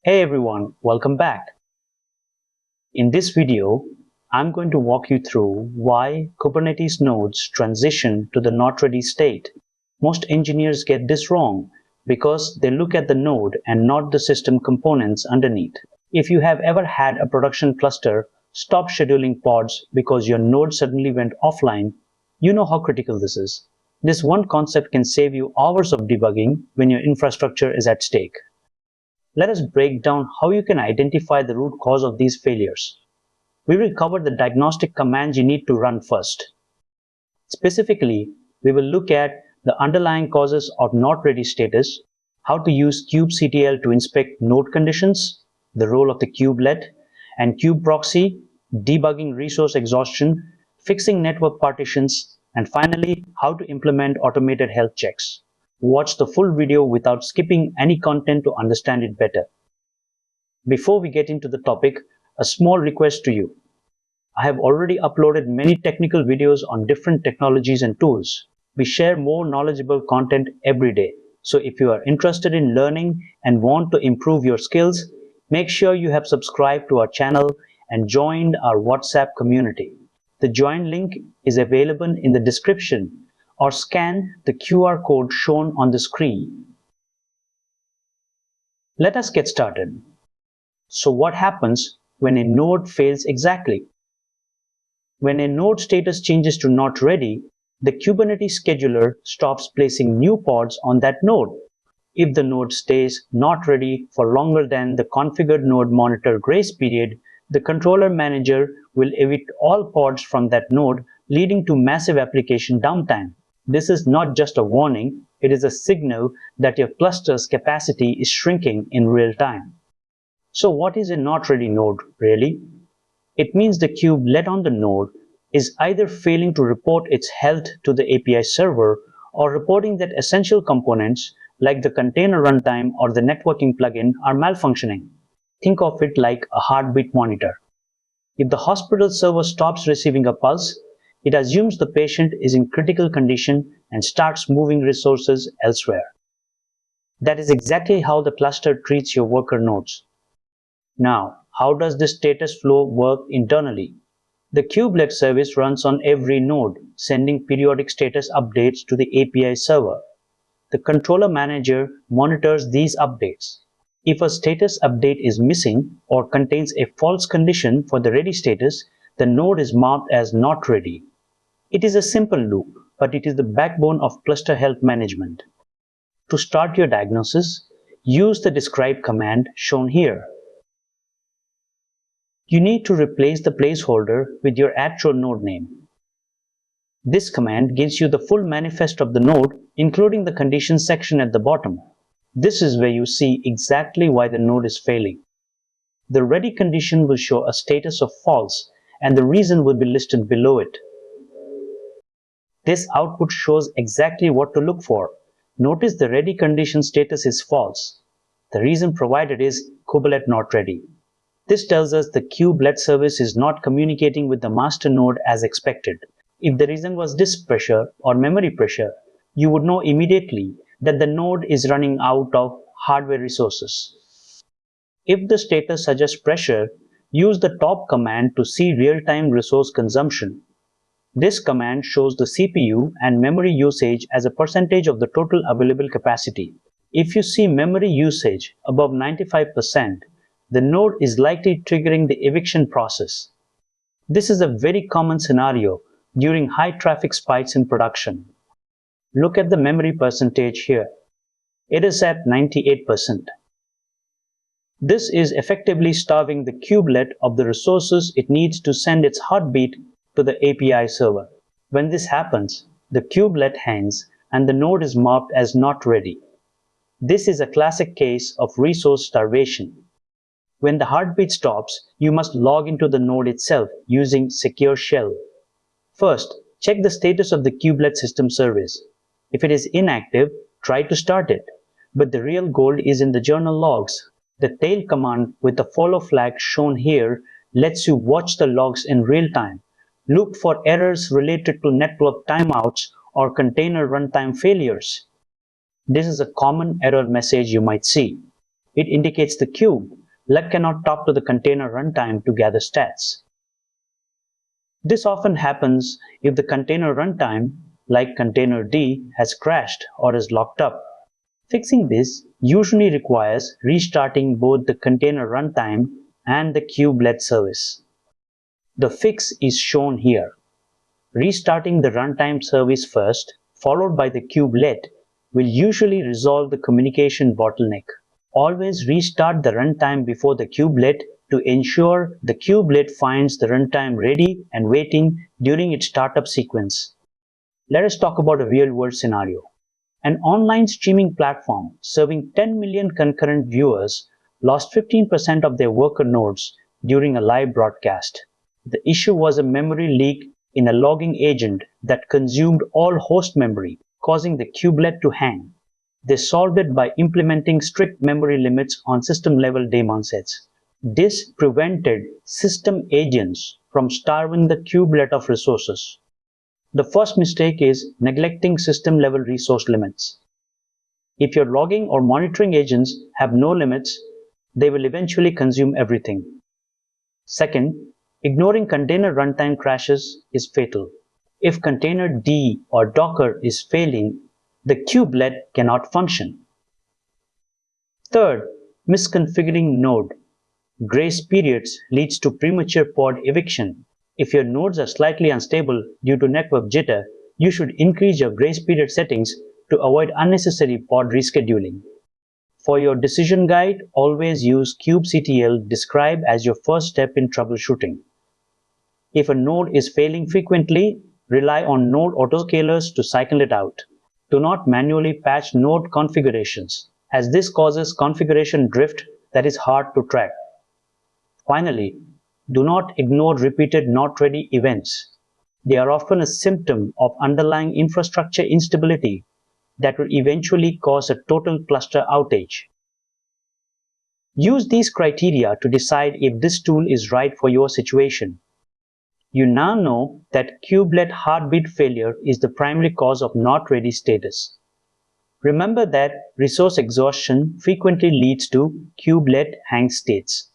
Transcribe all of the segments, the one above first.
Hey everyone, welcome back. In this video, I'm going to walk you through why Kubernetes nodes transition to the not ready state. Most engineers get this wrong because they look at the node and not the system components underneath. If you have ever had a production cluster stop scheduling pods because your node suddenly went offline, you know how critical this is. This one concept can save you hours of debugging when your infrastructure is at stake. Let us break down how you can identify the root cause of these failures. We will cover the diagnostic commands you need to run first. Specifically, we will look at the underlying causes of not ready status, how to use kubectl to inspect node conditions, the role of the kubelet and kubeproxy, debugging resource exhaustion, fixing network partitions, and finally, how to implement automated health checks. Watch the full video without skipping any content to understand it better. Before we get into the topic, a small request to you. I have already uploaded many technical videos on different technologies and tools. We share more knowledgeable content every day. So if you are interested in learning and want to improve your skills, make sure you have subscribed to our channel and joined our WhatsApp community. The join link is available in the description or scan the QR code shown on the screen. Let us get started. So what happens when a node fails exactly? When a node status changes to not ready, the Kubernetes scheduler stops placing new pods on that node. If the node stays not ready for longer than the configured node monitor grace period, the controller manager will evict all pods from that node, leading to massive application downtime. This is not just a warning, it is a signal that your cluster's capacity is shrinking in real time. So what is a not ready node really? It means the kubelet on the node is either failing to report its health to the API server or reporting that essential components like the container runtime or the networking plugin are malfunctioning. Think of it like a heartbeat monitor. If the hospital server stops receiving a pulse, it assumes the patient is in critical condition and starts moving resources elsewhere. That is exactly how the cluster treats your worker nodes. Now, how does this status flow work internally? The kubelet service runs on every node, sending periodic status updates to the API server. The controller manager monitors these updates. If a status update is missing or contains a false condition for the ready status, the node is marked as not ready. It is a simple loop, but it is the backbone of cluster health management. To start your diagnosis, use the describe command shown here. You need to replace the placeholder with your actual node name. This command gives you the full manifest of the node, including the conditions section at the bottom. This is where you see exactly why the node is failing. The ready condition will show a status of false, and the reason will be listed below it. This output shows exactly what to look for. Notice the ready condition status is false. The reason provided is Kubelet not ready. This tells us the kubelet service is not communicating with the master node as expected. If the reason was disk pressure or memory pressure, you would know immediately that the node is running out of hardware resources. If the status suggests pressure, use the top command to see real-time resource consumption. This command shows the CPU and memory usage as a percentage of the total available capacity. If you see memory usage above 95%, the node is likely triggering the eviction process. This is a very common scenario during high traffic spikes in production. Look at the memory percentage here. It is at 98%. This is effectively starving the kubelet of the resources it needs to send its heartbeat to the API server. When this happens, the kubelet hangs and the node is marked as not ready. This is a classic case of resource starvation. When the heartbeat stops, you must log into the node itself using Secure Shell. First, check the status of the kubelet system service. If it is inactive, try to start it. But the real gold is in the journal logs. The tail command with the follow flag shown here lets you watch the logs in real time. Look for errors related to network timeouts or container runtime failures. This is a common error message you might see. it indicates the cube. Let cannot talk to the container runtime to gather stats. This often happens if the container runtime, like container D, has crashed or is locked up. Fixing this usually requires restarting both the container runtime and the kubelet service. The fix is shown here. Restarting the runtime service first, followed by the kubelet, will usually resolve the communication bottleneck. Always restart the runtime before the kubelet to ensure the kubelet finds the runtime ready and waiting during its startup sequence. Let us talk about a real-world scenario. An online streaming platform serving 10 million concurrent viewers lost 15% of their worker nodes during a live broadcast. The issue was a memory leak in a logging agent that consumed all host memory, causing the kubelet to hang. They solved it by implementing strict memory limits on system-level daemon sets. This prevented system agents from starving the kubelet of resources. The first mistake is neglecting system-level resource limits. If your logging or monitoring agents have no limits, they will eventually consume everything. Second, ignoring container runtime crashes is fatal. If container D or Docker is failing, the kubelet cannot function. Third, misconfiguring node. Grace periods leads to premature pod eviction. If your nodes are slightly unstable due to network jitter, you should increase your grace period settings to avoid unnecessary pod rescheduling. For your decision guide, always use kubectl describe as your first step in troubleshooting. If a node is failing frequently, rely on node autoscalers to cycle it out. Do not manually patch node configurations, as this causes configuration drift that is hard to track. Finally, do not ignore repeated not ready events. They are often a symptom of underlying infrastructure instability that will eventually cause a total cluster outage. Use these criteria to decide if this tool is right for your situation. You now know that kubelet heartbeat failure is the primary cause of not ready status. Remember that resource exhaustion frequently leads to kubelet hang states.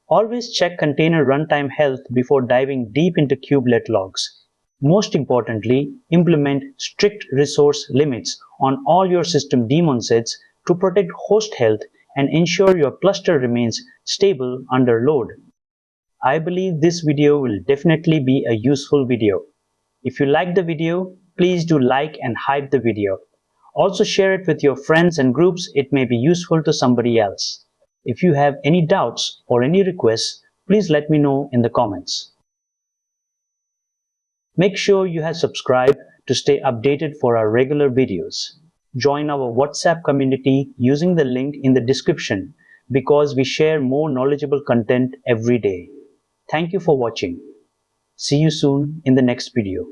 Always check container runtime health before diving deep into kubelet logs. Most importantly, implement strict resource limits on all your system daemon sets to protect host health and ensure your cluster remains stable under load. I believe this video will definitely be a useful video. If you like the video, please do like and hype the video. Also share it with your friends and groups. It may be useful to somebody else. If you have any doubts or any requests, please let me know in the comments. Make sure you have subscribed to stay updated for our regular videos. Join our WhatsApp community using the link in the description because we share more knowledgeable content every day. Thank you for watching. See you soon in the next video.